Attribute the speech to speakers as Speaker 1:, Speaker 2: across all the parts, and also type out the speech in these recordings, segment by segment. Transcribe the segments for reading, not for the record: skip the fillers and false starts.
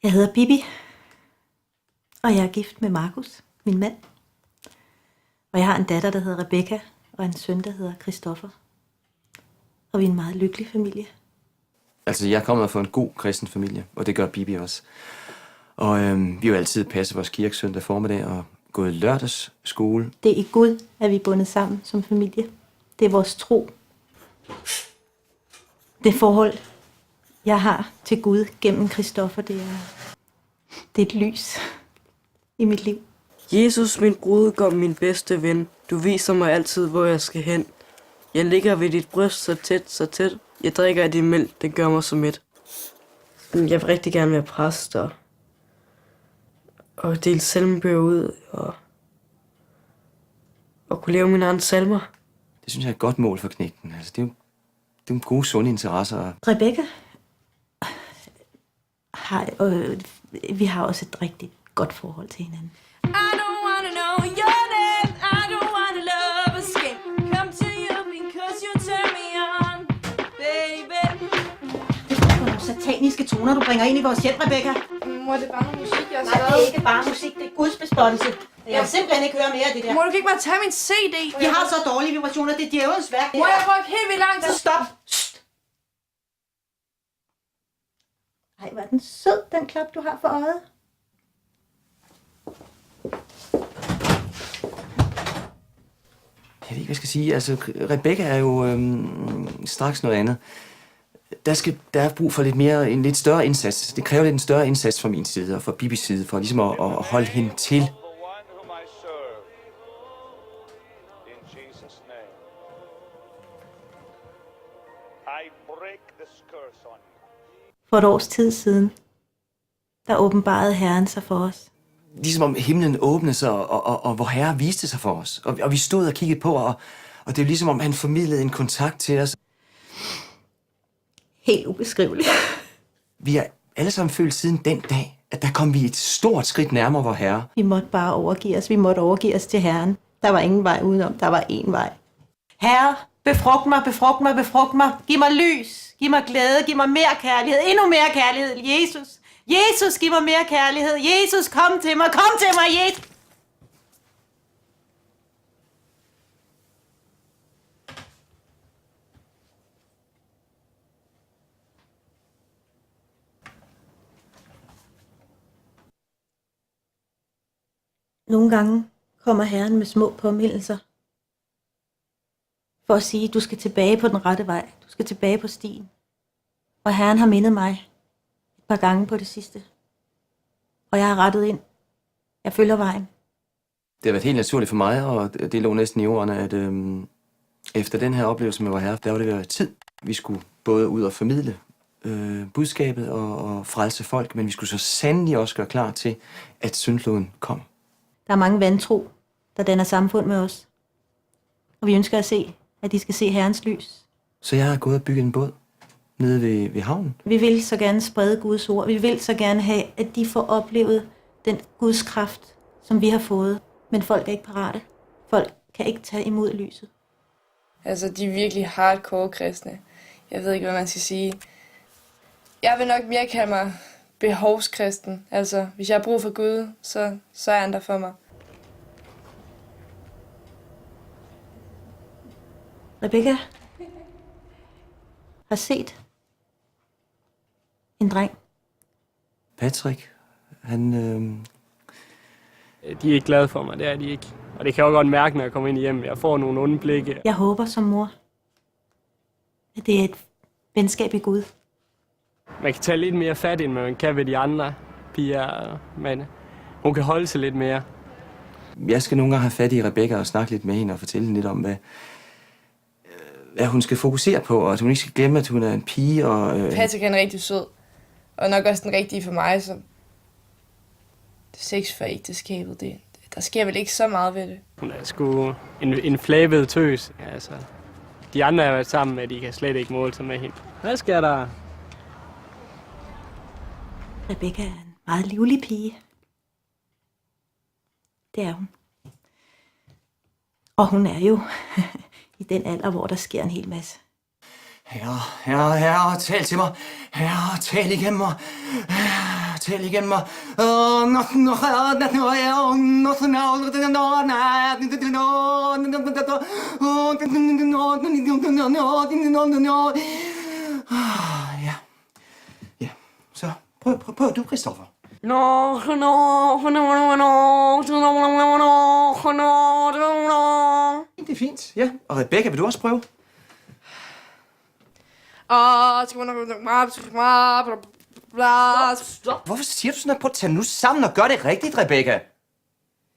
Speaker 1: Jeg hedder Bibi, og jeg er gift med Markus, min mand. Og jeg har en datter, der hedder Rebecca, og en søn, der hedder Christoffer. Og vi er en meget lykkelig familie.
Speaker 2: Altså, jeg kommer fra en god kristen familie, og det gør Bibi også. Og vi har jo altid passet vores kirke søndag formiddag og gået lørdagsskole.
Speaker 1: Det er i Gud, at vi er bundet sammen som familie. Det er vores tro. Det forhold, jeg har til Gud gennem Christoffer, det er et lys i mit liv.
Speaker 3: Jesus, min brudgom, min bedste ven, du viser mig altid, hvor jeg skal hen. Jeg ligger ved dit bryst så tæt, så tæt. Jeg drikker af din mælk, det gør mig så mæt. Jeg vil rigtig gerne være præst og dele salmebøger ud og kunne lave mine egne salmer.
Speaker 2: Det synes jeg er et godt mål for knægten. Altså, det er jo gode, sunde interesser.
Speaker 1: Rebecca vi har også et rigtig godt forhold til hinanden.
Speaker 4: I don't wanna know your name. I don't wanna love escape. Come to you because you turn me on, baby.
Speaker 1: Det er nogle sataniske toner, du bringer ind i vores hjem, Rebecca.
Speaker 5: Mor, det er bare noget musik, jeg har
Speaker 1: Nej, det er
Speaker 5: skrevet.
Speaker 1: ikke bare musik, det er gudsbespottelse. Jeg vil simpelthen ikke høre mere af det der.
Speaker 5: Mor, du kan ikke bare tage min CD.
Speaker 1: De har så dårlige vibrationer, det er djævelens værk.
Speaker 5: Mor, jeg har brugt helt vildt lang tid.
Speaker 1: Så stop. Ej, hvor er den sød, den klap, du har for øjet.
Speaker 2: Jeg ved ikke, hvad jeg skal sige. Altså, Rebecca er jo straks noget andet. Der er brug for en lidt større indsats. Det kræver lidt en større indsats fra min side og fra Bibis side, for ligesom at holde hende til.
Speaker 1: For et års tid siden, der åbenbarede Herren sig for os.
Speaker 2: Ligesom om himlen åbnede sig, og hvor Herre viste sig for os. Og vi stod og kiggede på, og det er jo ligesom om han formidlede en kontakt til os.
Speaker 1: Helt ubeskriveligt.
Speaker 2: Vi har alle sammen følt siden den dag, at der kom vi et stort skridt nærmere vor Herre.
Speaker 1: Vi måtte bare overgive os. Vi måtte overgive os til Herren. Der var ingen vej udenom. Der var én vej. Herre, befrugt mig, befrugt mig, befrugt mig. Giv mig lys. Giv mig glæde. Giv mig mere kærlighed. Endnu mere kærlighed. Jesus. Jesus, giv mig mere kærlighed. Jesus, kom til mig. Kom til mig, Jesus. Nogle gange kommer Herren med små påmindelser. For at sige, du skal tilbage på den rette vej. Du skal tilbage på stien. Og Herren har mindet mig et par gange på det sidste. Og jeg har rettet ind. Jeg følger vejen.
Speaker 2: Det har været helt naturligt for mig, og det lå næsten i ordene, at efter den her oplevelse med vor Herre, der var det tid. Vi skulle både ud og formidle budskabet og frelse folk, men vi skulle så sandelig også gøre klar til, at syndfloden kom.
Speaker 1: Der er mange vantro, der danner samfund med os. Og vi ønsker at de skal se Herrens lys.
Speaker 2: Så jeg har gået og bygget en båd nede ved havnen.
Speaker 1: Vi vil så gerne sprede Guds ord. Vi vil så gerne have, at de får oplevet den Guds kraft, som vi har fået. Men folk er ikke parate. Folk kan ikke tage imod lyset.
Speaker 5: Altså, de er virkelig hardcore kristne. Jeg ved ikke, hvad man skal sige. Jeg vil nok mere kalde mig behovskristen. Altså, hvis jeg har brug for Gud, så er han der for mig.
Speaker 1: Rebecca har set en dreng.
Speaker 2: Patrick, han...
Speaker 6: De er ikke glade for mig, det er de ikke. Og det kan jeg jo godt mærke, når jeg kommer ind hjem. Jeg får nogle onde blikke.
Speaker 1: Jeg håber som mor, at det er et venskab i Gud.
Speaker 6: Man kan tage lidt mere fat, end man kan ved de andre piger, men hun kan holde sig lidt mere.
Speaker 2: Jeg skal nogle gange have fat i Rebecca og snakke lidt med hende og fortælle hende lidt om, hvad hun skal fokusere på, og at hun ikke skal glemme, at hun er en pige.
Speaker 5: Patrick er en rigtig sød, og nok også den rigtige for mig, så sex for ægteskabet, der sker vel ikke så meget ved det.
Speaker 6: Hun er sgu en flabet tøs. Altså, de andre har været sammen med, de kan slet ikke måle sig med hende. Hvad sker der?
Speaker 1: Rebecca er en meget livlig pige. Det er hun. Og hun er jo i den alder, hvor der sker en hel masse.
Speaker 2: Herre, tal til mig. Herre, tal igennem mig. tal igennem mig. Ja. Ja, så prøv du, Christoffer. Det er fint, ja. Og Rebecca, vil du også prøve?
Speaker 5: Stop.
Speaker 2: Hvorfor siger du sådan noget? Prøv at tage nu sammen og gør det rigtigt, Rebecca.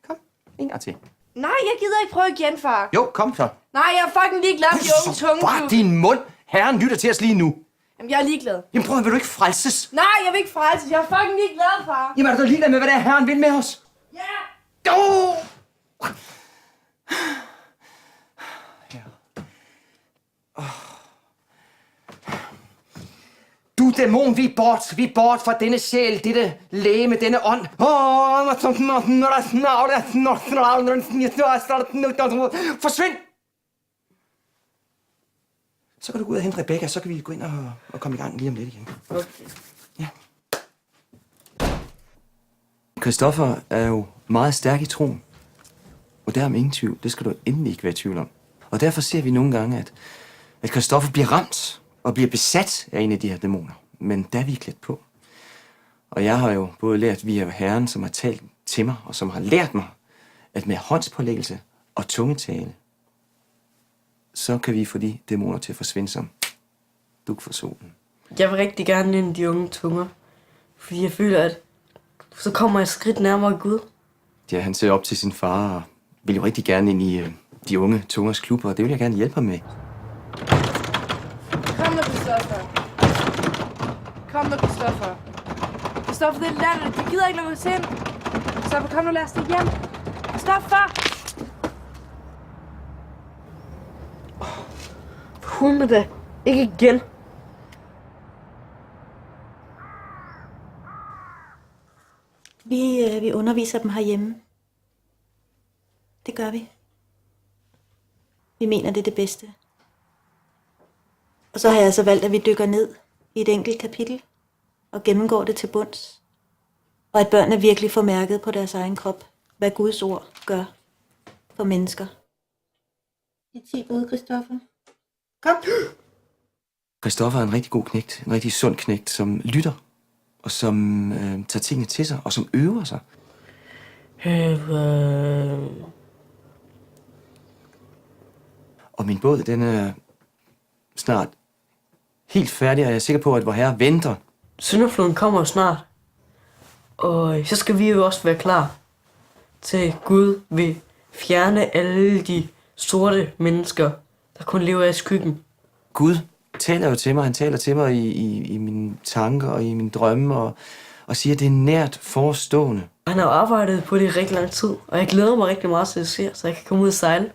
Speaker 2: Kom, en gang til.
Speaker 5: Nej, jeg gider ikke prøve igen, far.
Speaker 2: Jo, kom så.
Speaker 5: Nej, jeg er fucking ligeglad med de unge tunge.
Speaker 2: Bare din mund. Herren lytter til os lige nu.
Speaker 5: Jamen, jeg er ligeglad.
Speaker 2: Jamen prøv, vil du ikke frelses?
Speaker 5: Nej, jeg vil ikke frelses. Jeg er fucking ligeglad, far.
Speaker 2: Jamen er du ligeglad med, hvad det er, Herren vil med os?
Speaker 5: Ja.
Speaker 2: Oh! Du dæmon, vi er bort fra denne sjæl, dette læme, denne ånd. Forsvind! Så kan du gå ud og hente Rebecca, så kan vi gå ind og komme i gang lige om lidt igen.
Speaker 3: Okay.
Speaker 2: Ja. Christoffer er jo meget stærk i troen. Og der er ingen tvivl. Det skal du endelig ikke være i tvivl om. Og derfor ser vi nogle gange, at Christoffer bliver ramt og bliver besat af en af de her dæmoner. Men der er vi klædt på. Og jeg har jo både lært via Herren, som har talt til mig, og som har lært mig, at med håndspålæggelse og tungetale, så kan vi få de dæmoner til at forsvinde som dug for solen.
Speaker 3: Jeg vil rigtig gerne ind i de unge tunger, fordi jeg føler, at så kommer jeg et skridt nærmere Gud.
Speaker 2: Ja, han ser op til sin far og vil jo rigtig gerne ind i de unge tungers klub, og det vil jeg gerne hjælpe ham med.
Speaker 5: Kom nu, Christoffer. Kom nu, Christoffer. Christoffer, det er landet. De gider ikke lade os ind. Christoffer, kom nu, lad os hjem. Christoffer!
Speaker 3: Hun med det. Ikke igen.
Speaker 1: Vi underviser dem herhjemme. Det gør vi. Vi mener, det er det bedste. Og så har jeg så valgt, at vi dykker ned i et enkelt kapitel og gennemgår det til bunds. Og at børnene virkelig får mærket på deres egen krop, hvad Guds ord gør for mennesker. De 10 bud, Christoffer. Kom!
Speaker 2: Christoffer er en rigtig god knægt, en rigtig sund knægt, som lytter, og som tager tingene til sig, og som øver sig. Og min båd, den er snart helt færdig, og jeg er sikker på, at vor Herre venter.
Speaker 3: Syndefloden kommer jo snart. Og så skal vi jo også være klar til Gud vil fjerne alle de sorte mennesker, der kun lever af skyggen.
Speaker 2: Gud taler jo til mig. Han taler til mig i mine tanker og i mine drømme, og siger, at det er nært forestående.
Speaker 3: Han har arbejdet på det i rigtig lang tid, og jeg glæder mig rigtig meget til at se, så jeg kan komme ud og sejle.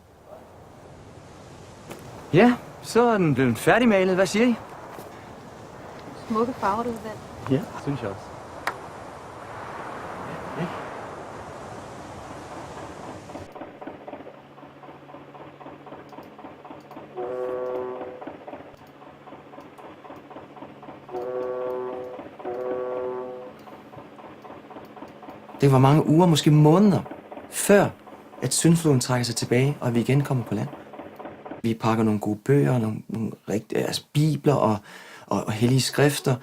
Speaker 2: Ja, så er den blevet færdigmalet. Hvad siger I?
Speaker 1: Smukke farver, du har valgt.
Speaker 6: Ja, synes jeg også.
Speaker 2: Det var mange uger, måske måneder, før at syndfloden trækker sig tilbage, og vi igen kommer på land. Vi pakker nogle gode bøger, nogle bibler og hellige skrifter.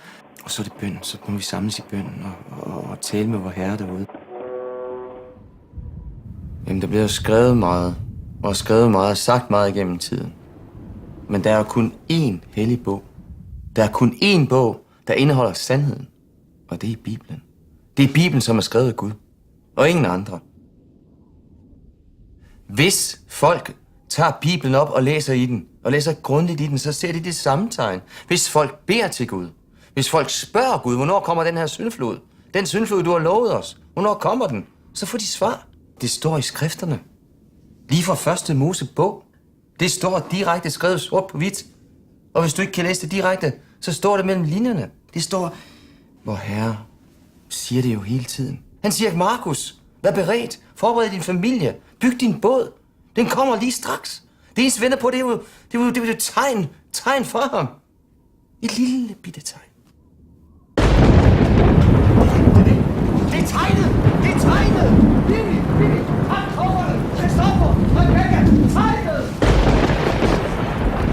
Speaker 2: Og så er det bøn. Så må vi samles i bøn og tale med vor Herre derude. Jamen, der bliver jo skrevet meget, og sagt meget igennem tiden. Men der er jo kun én hellig bog. Der er kun én bog, der indeholder sandheden. Og det er Bibelen. Det er Bibelen, som er skrevet af Gud. Og ingen andre. Hvis folk tager Bibelen op og læser i den, og læser grundigt i den, så ser de det samme tegn. Hvis folk beder til Gud, hvis folk spørger Gud, hvornår kommer den her syndflod? Den syndflod, du har lovet os, hvornår kommer den? Så får de svar. Det står i skrifterne. Lige fra første Mosebog. Det står direkte skrevet sort på hvidt. Og hvis du ikke kan læse det direkte, så står det mellem linjerne. Det står, vor Herre siger det jo hele tiden. Han siger, Markus, vær beredt, forbered din familie, byg din båd. Den kommer lige straks. Det eneste venter på, det er jo et tegn for ham. Et lille bitte tegn. Det er tegnet! Det er tegnet! Billy! Billy! Han kommer det! Christoffer! Rebecca! Tegnet!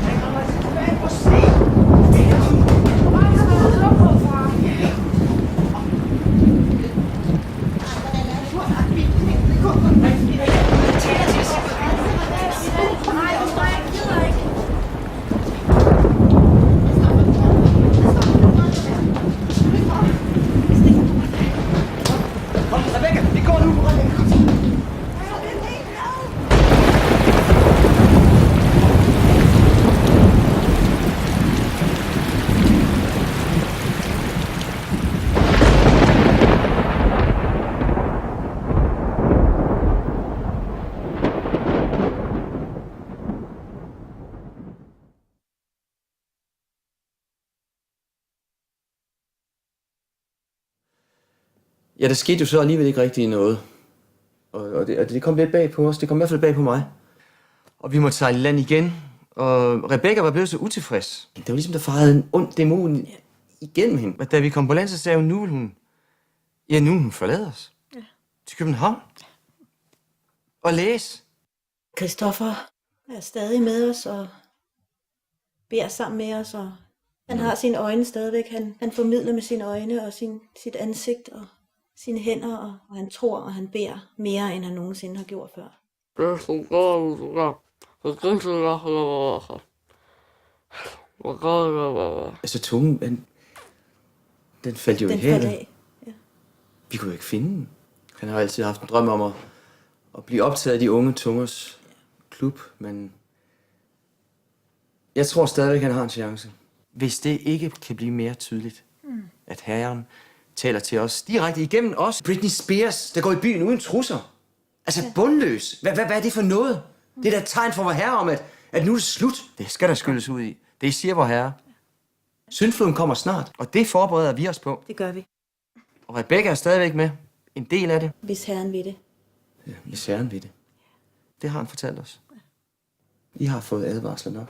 Speaker 2: Jeg kommer tilbage på scenen! Kom, Rebecca! Vi går nu! Ja, der skete jo så alligevel ikke rigtig noget. Og det kom lidt bag på os. Det kom i hvert fald bag på mig. Og vi måtte sejle i land igen. Og Rebecca var blevet så utilfreds. Det var ligesom, der farede en ond dæmon igennem hende. Og da vi kom på land, så sagde hun, nu vil hun... Ja, nu vil hun forlade os. Ja. Til København. Og læse.
Speaker 1: Christoffer er stadig med os og beder sammen med os. Og han har sine øjne stadigvæk. Han formidler med sine øjne og sit ansigt og sine hænder. Og han tror, og han beder mere, end han nogensinde har gjort før.
Speaker 2: Altså tungen, den faldt jo i havet. Ja. Vi kunne jo ikke finde den. Han har altid haft en drøm om at blive optaget af de unge tungers klub, men jeg tror stadigvæk, han har en chance. Hvis det ikke kan blive mere tydeligt, at Herren taler til os direkte igennem os. Britney Spears, der går i byen uden trusser. Altså bundløs. Hvad er det for noget? Det er da et tegn for vor herre om, at nu er det slut. Det skal der skyldes ud i. Det siger vor herre. Syndfloden kommer snart, og det forbereder vi os på.
Speaker 1: Det gør vi.
Speaker 2: Og Rebecca er stadigvæk med. En del af det.
Speaker 1: Hvis Herren vil det.
Speaker 2: Ja, hvis Herren vil det. Det har han fortalt os. I har fået advarsler nok.